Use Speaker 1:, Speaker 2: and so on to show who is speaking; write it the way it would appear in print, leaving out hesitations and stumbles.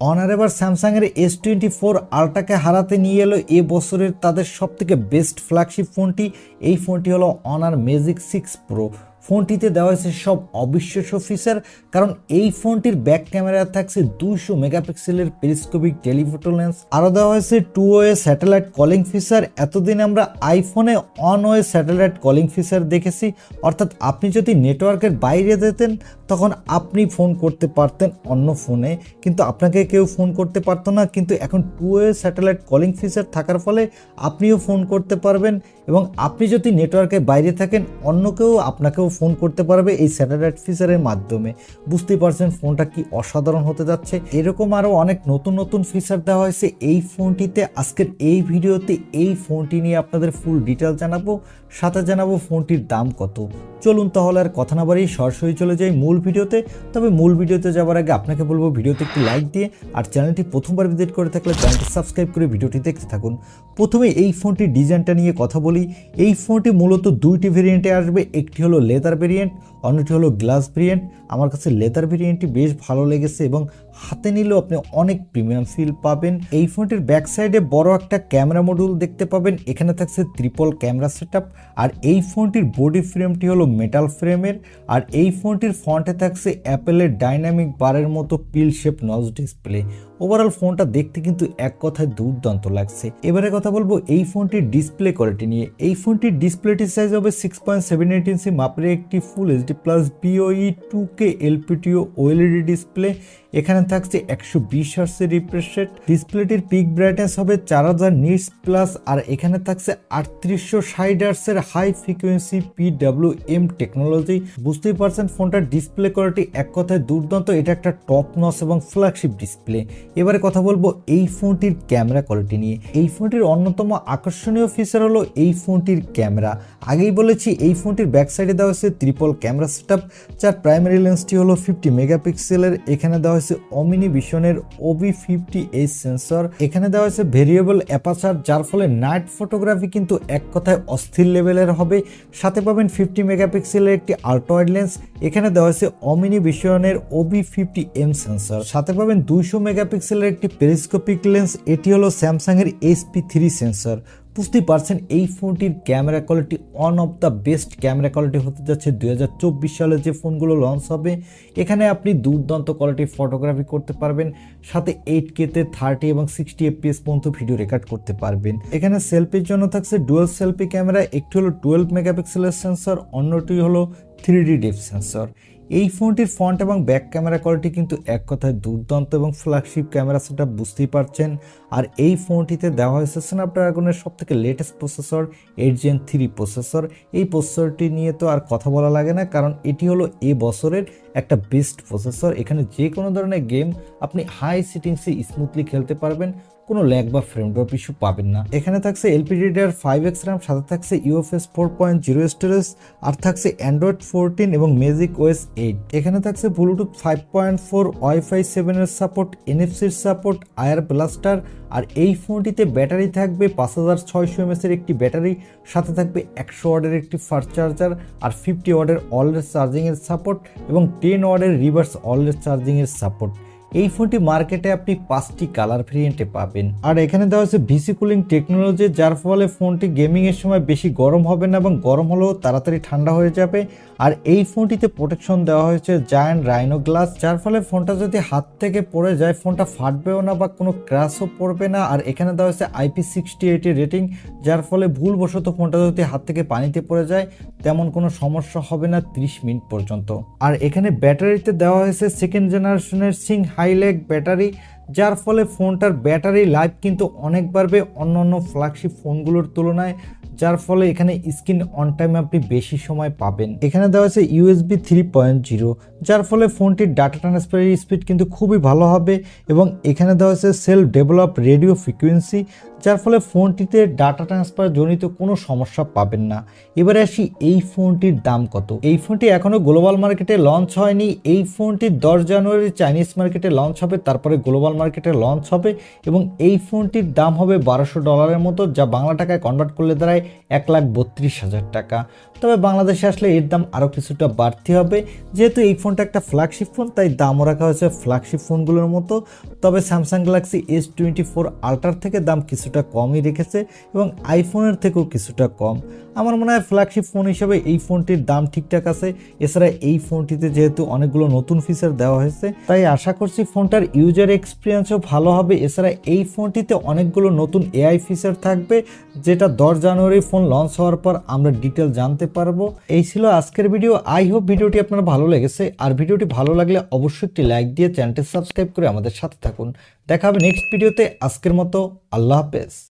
Speaker 1: Honour এবার স্যামসাংয়ের S24 আলট্রাকে হারাতে নিয়ে এলো এ বছরের তাদের সবথেকে বেস্ট ফ্ল্যাগশিপ ফোনটি। এই ফোনটি হলো অনার ম্যাজিক 6 প্রো। ফোনটিতে দেওয়া হয়েছে সব অবিশ্বাস্য ফিচার, কারণ এই ফোনটির ব্যাক ক্যামেরা থাকছে 200 মেগাপিক্সেলের পেরিস্কোপিক টেলিফোটো লেন্স, আরও দেওয়া হয়েছে 2-ওয়ে স্যাটেলাইট কলিং ফিচার। এতদিন আমরা আইফোনে 1-ওয়ে স্যাটেলাইট কলিং ফিচার দেখেছি, অর্থাৎ আপনি যদি নেটওয়ার্কের বাইরে যেতেন তখন আপনি ফোন করতে পারতেন অন্য ফোনে, কিন্তু আপনাকে কেউ ফোন করতে পারতো না। কিন্তু এখন 2-ওয়ে স্যাটেলাইট কলিং ফিচার থাকার ফলে আপনিও ফোন করতে পারবেন, এবং আপনি যদি নেটওয়ার্কের বাইরে থাকেন অন্য কেউ আপনাকেও ফোন করতে পারবে এই স্যাটেলাইট ফিচারের মাধ্যমে। বুঝতেই পারছেন ফোনটা কি অসাধারণ হতে যাচ্ছে। এরকম আরও অনেক নতুন নতুন ফিচার দেওয়া হয়েছে এই ফোনটিতে। আজকের এই ভিডিওতে এই ফোনটি নিয়ে আপনাদের ফুল ডিটেল জানাবো, সাথে জানাবো ফোনটির দাম কত। চলুন তাহলে আর কথা না বাড়িয়ে সরাসরি চলে যাই মূল ভিডিওতে। তবে মূল ভিডিওতে যাওয়ার আগে আপনাকে বলবো ভিডিওতে একটি লাইক দিয়ে, আর চ্যানেলটি প্রথমবার ভিজিট করে থাকলে চ্যানেলটি সাবস্ক্রাইব করে ভিডিওটি দেখতে থাকুন। প্রথমে এই ফোনটির ডিজাইনটা নিয়ে কথা বলি। এই ফোনটি মূলত দুইটি ভেরিয়েন্টে আসবে, একটি হলো লেদার ভেরিয়েন্ট, অন্যটি হলো গ্লাস ভেরিয়েন্ট। আমার কাছে লেদার ভেরিয়েন্টটি বেশ ভালো লেগেছে এবং হাতে নিলেও আপনি অনেক প্রিমিয়াম ফিল পাবেন। এই ফোনটির ব্যাক সাইডে বড় একটা ক্যামেরা মডিউল দেখতে পাবেন, এখানে থাকছে ট্রিপল ক্যামেরা সেটআপ। আর এই ফোনটির বডি ফ্রেমটি হলো মেটাল ফ্রেমের, আর এই ফোনটির ফ্রন্টে থাকছে অ্যাপেলের ডাইনামিক বারের মতো পিল শেপ নচ ডিসপ্লে। ওভারঅল ফোনটা দেখতে কিন্তু এক কথায় দুর্দান্ত লাগছে। এবারে কথা বলবো এই ফোনটির ডিসপ্লে কোয়ালিটি নিয়ে। এই ফোনটির ডিসপ্লেটির সাইজ হবে 6.78 ইঞ্চি মাপের একটি full HD plus BOE 2K LPTO OLED display. এখানে থাকছে 120 হার্টজের রিফ্রেশ রেট। ডিসপ্লেটির পিক ব্রাইটনেস হবে 4000 নিটস প্লাস, আর এখানে থাকছে 3860 হার্টজের হাই ফ্রিকোয়েন্সি PWM টেকনোলজি। বুঝতেই পারছেন ফোনটার ডিসপ্লে কোয়ালিটি এক কথায় দুর্দান্ত। এটা একটা টপ নচ এবং ফ্ল্যাগশিপ ডিসপ্লে। এবারে কথা বলবো এই ফোনটির ক্যামেরা কোয়ালিটি নিয়ে। এই ফোনটির অন্যতম আকর্ষণীয় ফিচার হলো এই ফোনটির ক্যামেরা। আগেই বলেছি এই ফোনটির ব্যাক সাইডে দেওয়া হয়েছে ট্রিপল ক্যামেরা সেটআপ, যার প্রাইমারি লেন্সটি হলো 50 মেগাপিক্সেলের। এখানে দেওয়া হয়েছে ওমনি ভিশনের OB50H সেন্সর। এখানে দেওয়া হয়েছে ভেরিয়েবল অ্যাপারচার, যার ফলে নাইট ফটোগ্রাফি কিন্তু এক কথায় অস্থির লেভেলের হবে। সাথে পাবেন 50 মেগাপিক্সেলের একটি আল্ট্রা ওয়াইড লেন্স। এখানে দেওয়া হয়েছে ওমনি ভিশনের OB50M সেন্সর। সাথে পাবেন 200 মেগাপিক্সেলের একটি পেরিস্কোপিক লেন্স। এটি হলো স্যামসাংয়ের SP3 সেন্সর। বুঝতেই পারছেন এই ফোনটির camera quality one of the best camera quality হতে যাচ্ছে 2024 সালে যে ফোনগুলো লঞ্চ হবে। এখানে আপনি দুর্দান্ত কোয়ালিটির ফটোগ্রাফি করতে পারবেন, সাথে 8K-তে 30 এবং 60 FPS পর্যন্ত ভিডিও রেকর্ড করতে পারবেন। এখানে সেলফির জন্য থাকছে ডুয়াল সেলফি ক্যামেরা, একটি হলো 12 মেগাপিক্সেলের সেন্সর, অন্যটি হলো 3D ডেপথ সেন্সর। এই ফোনটির ফ্রন্ট এবং ব্যাক ক্যামেরা কোয়ালিটি কিন্তু এক কথায় দুর্দান্ত এবং ফ্ল্যাগশিপ ক্যামেরা সেটআপ, বুঝতেই পারছেন। আর এই ফোনটিতে দেওয়া হয়েছে স্ন্যাপড্রাগনের সবথেকে লেটেস্ট প্রসেসর 8 Gen 3 প্রসেসর। এই প্রসেসরটি নিয়ে তো আর কথা বলা লাগে না, কারণ এটি হলো এ বছরের একটা বেস্ট প্রসেসর। এখানে যে কোনো ধরনের গেম আপনি হাই সেটিংসে স্মুথলি খেলতে পারবেন, কোনো ল্যাগ বা ফ্রেম ড্রপ ইস্যু পাবেন না। এখানে থাকছে LPDDR5X RAM, সাথে থাকছে UFS 4.0 স্টোরেজ, আর থাকছে Android 14 এবং Magic OS 8। এখানে থাকছে Bluetooth 5.4, Wi-Fi 7 এর সাপোর্ট, NFC এর সাপোর্ট, আয়ার ব্লাস্টার। আর এই ফোনটিতে ব্যাটারি থাকবে 5600 mAh এর একটি ব্যাটারি, সাথে থাকবে 100 ওয়াটের একটি ফাস্ট চার্জার, আর 50 ওয়াটের অলওয়েজ চার্জিং এর সাপোর্ট এবং 10 ওয়াটের রিভার্স অলওয়েজ চার্জিং এর সাপোর্ট। এই ফোনটি মার্কেটে আপনি 5টি কালার ভেরিয়েন্টে পাবেন। আর এখানে দেওয়া হচ্ছে ভিসি কুলিং টেকনোলজি, যার ফলে ফোনটি গেমিং এর সময় বেশি গরম হবে না এবং গরম হলেও তাড়াতাড়ি ঠান্ডা হয়ে যাবে। আর এই ফোনটিতে প্রোটেকশন দেওয়া হয়েছে জায়ান্ট রাইনো গ্লাস, যার ফলে ফোনটা যদি হাত থেকে পড়ে যায় ফোনটা ফাটবেও না বা কোনো ক্র্যাশও পড়বে না। আর এখানে দেওয়া হয়েছে IP68 এর রেটিং, যার ফলে ভুলবশত ফোনটা যদি হাত থেকে পানিতে পড়ে যায় তেমন কোনো সমস্যা হবে না 30 মিনিট পর্যন্ত। আর এখানে ব্যাটারিতে দেওয়া হয়েছে সেকেন্ড জেনারেশনের সিং হাইলেক ব্যাটারি, যার ফলে ফোনটার ব্যাটারি লাইফ কিন্তু অনেক বাড়বে অন্যান্য ফ্ল্যাগশিপ ফোনগুলোর তুলনায়, যার ফলে এখানে স্ক্রিন অন টাইম আপনি বেশি সময় পাবেন। এখানে দেওয়া আছে USB 3.0, যার ফলে ফোনটির ডাটা ট্রান্সফারের স্পিড কিন্তু খুবই ভালো হবে। এবং এখানে দেওয়া আছে সেলফ ডেভেলপ রেডিও ফ্রিকোয়েন্সি, যার ফলে ফোনটিতে ডাটা ট্রান্সফার জনিত কোনো সমস্যা পাবেন না। এবারে আসি এই ফোনটির দাম কত। এই ফোনটি এখনো গ্লোবাল মার্কেটে লঞ্চ হয়নি। এই ফোনটি 10 জানুয়ারি চাইনিজ মার্কেটে লঞ্চ হবে, তারপরে গ্লোবাল মার্কেটে লঞ্চ হবে এবং এই ফোনটির দাম হবে $1200 মতো, যা বাংলা টাকায় কনভার্ট করলে দাঁড়ায় 1,32,000 টাকা। তবে বাংলাদেশে আসলে এর দাম আরও কিছুটা বাড়তি হবে, যেহেতু এই ফোনটা একটা ফ্ল্যাগশিপ ফোন তাই দামও রাখা হয়েছে ফ্ল্যাগশিপ ফোনগুলোর মতো। তবে স্যামসাং গ্যালাক্সি S24 আল্ট্রার থেকে দাম কিছুটা কমই রেখেছে এবং আইফোনের থেকেও কিছুটা কম। আমার মনে হয় ফ্ল্যাগশিপ ফোন হিসেবে এই ফোনটির দাম ঠিকঠাক আছে। এছাড়া এই ফোনটিতে যেহেতু অনেকগুলো নতুন ফিচার দেওয়া হয়েছে তাই আশা করছি ফোনটার ইউজার এক্সপিরিয়েন্সও ভালো হবে। এছাড়া এই ফোনটিতে অনেকগুলো নতুন এআই ফিচার থাকবে, যেটা 10 জানুয়ারি ফোন লঞ্চ হওয়ার পর আমরা ডিটেল জানতে পারবো। এই ছিল আজকের ভিডিও। আই হোপ ভিডিওটি আপনার ভালো লেগেছে, আর ভিডিওটি ভালো লাগলে অবশ্যই একটি লাইক দিয়ে চ্যানেলটি সাবস্ক্রাইব করে আমাদের সাথে থাকুন। দেখা হবে নেক্সট ভিডিওতে। আজকের মতো আল্লাহ হাফেজ।